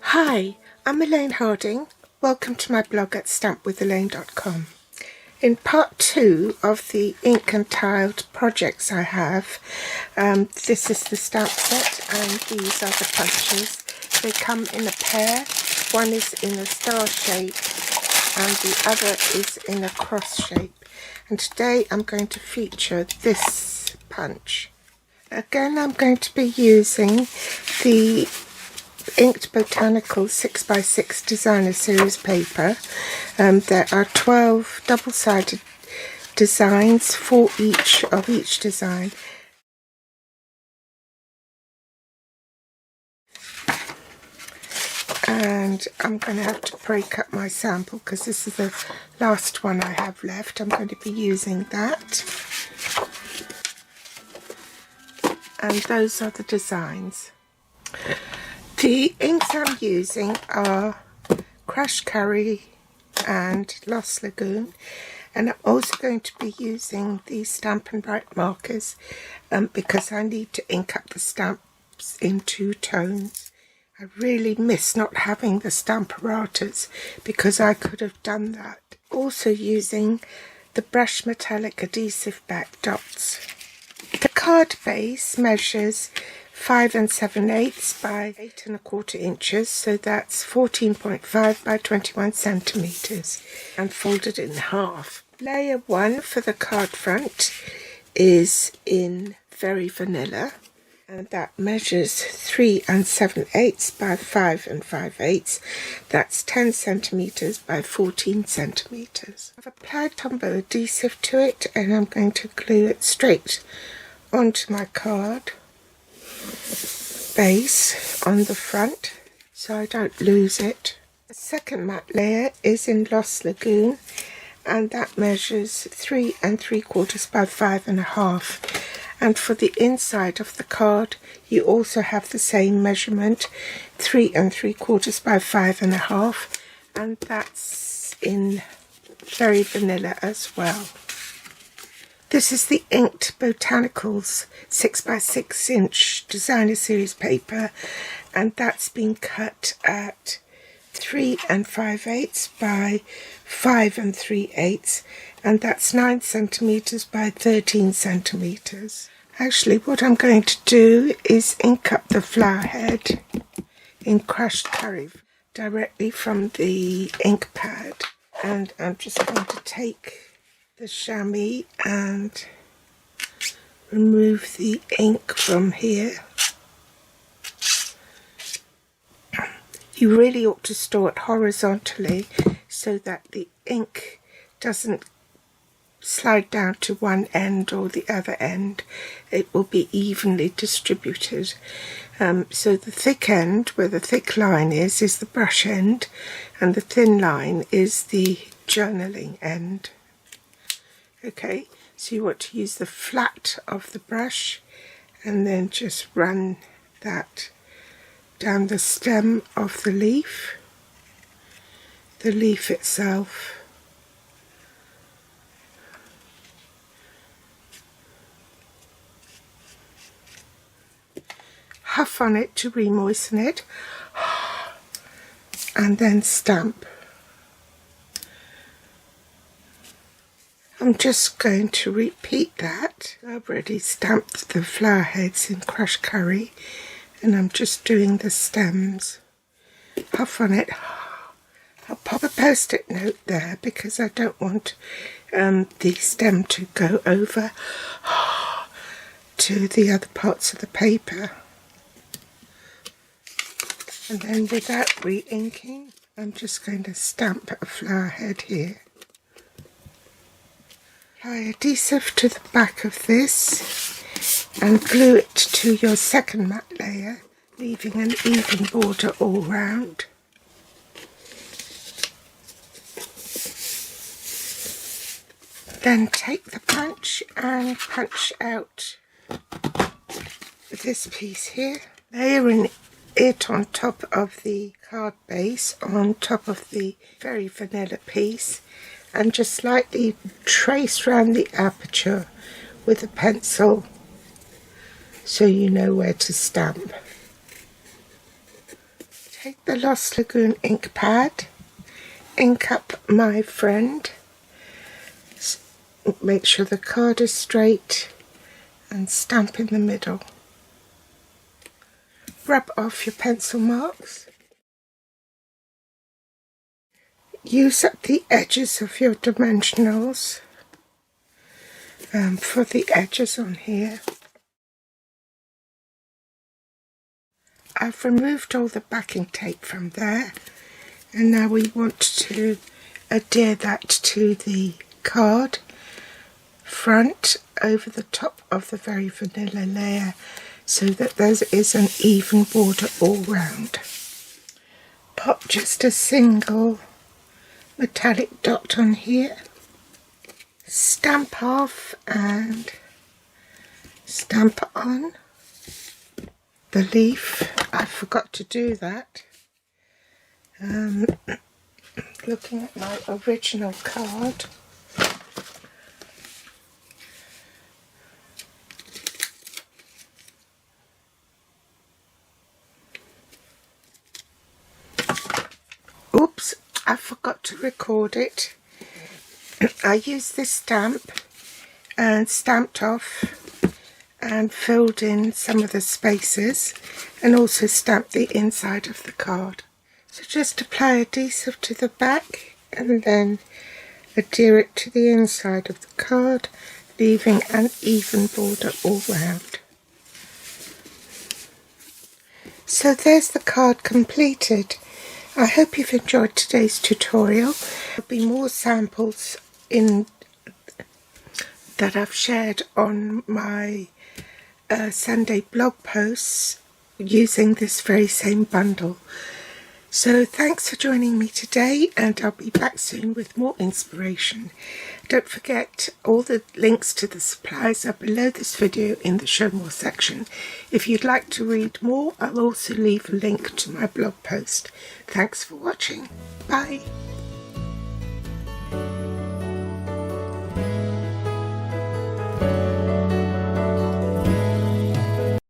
Hi, I'm Elaine Harding. Welcome to my blog at stampwithelaine.com. In part 2 of the ink and tiled projects I have, this is the stamp set and these are the punches. They come in a pair. One is in a star shape and the other is in a cross shape. And today I'm going to feature this punch. Again, I'm going to be using the Inked Botanical 6x6 Designer Series paper. There are 12 double-sided designs for each design. And I'm going to have to break up my sample because this is the last one I have left. I'm going to be using that. And those are the designs. The inks I'm using are Crushed Curry and Lost Lagoon, and I'm also going to be using the Stampin' Write markers because I need to ink up the stamps in 2 tones. I really miss not having the Stamparatus because I could have done that. Also using the Brush Metallic Adhesive Back Dots. The card base measures 5 7/8 by 8 1/4 inches, so that's 14.5 by 21 centimeters, and folded in half. Layer 1 for the card front is in Very Vanilla, and that measures 3 7/8 by 5 5/8. That's 10 centimeters by 14 centimeters. I've applied Tombow adhesive to it, and I'm going to glue it straight onto my card base on the front so I don't lose it. The second matte layer is in Lost Lagoon, and that measures 3 3/4 by 5 1/2. And for the inside of the card you also have the same measurement, 3 3/4 by 5 1/2, and that's in Very Vanilla as well. This is the Inked Botanicals 6x6 inch Designer Series paper, and that's been cut at 3 5/8 by 5 3/8, and that's 9 centimeters by 13 centimeters. Actually, what I'm going to do is ink up the flower head in Crushed Curry directly from the ink pad, and I'm just going to take the chamois and remove the ink from here. You really ought to store it horizontally so that the ink doesn't slide down to one end or the other end. It will be evenly distributed. So the thick end, where the thick line is the brush end, and the thin line is the journaling end. Okay, so you want to use the flat of the brush and then just run that down the stem of the leaf itself. Huff on it to re-moisten it and then stamp. I'm just going to repeat that. I've already stamped the flower heads in Crushed Curry, and I'm just doing the stems. Huff on it. I'll pop a post-it note there because I don't want the stem to go over to the other parts of the paper. And then without re-inking, I'm just going to stamp a flower head here. Apply adhesive to the back of this and glue it to your second matte layer, leaving an even border all round. Then take the punch and punch out this piece here, layering it on top of the card base, on top of the Very Vanilla piece, and just slightly trace around the aperture with a pencil so you know where to stamp. Take the Lost Lagoon ink pad, ink up my friend, make sure the card is straight and stamp in the middle. Rub off your pencil marks. Use up the edges of your dimensionals for the edges on here. I've removed all the backing tape from there, and now we want to adhere that to the card, front over the top of the very vanilla layer, so that there is an even border all round. Pop just a single metallic dot on here, stamp off and stamp on the leaf. I forgot to do that. Looking at my original card, oops, I forgot to record it. I used this stamp and stamped off and filled in some of the spaces and also stamped the inside of the card. So just apply adhesive to the back and then adhere it to the inside of the card, leaving an even border all round. So there's the card completed. I hope you've enjoyed today's tutorial. There'll be more samples that I've shared on my Sunday blog posts using this very same bundle. So thanks for joining me today, and I'll be back soon with more inspiration. Don't forget, all the links to the supplies are below this video in the Show More section. If you'd like to read more, I'll also leave a link to my blog post. Thanks for watching. Bye.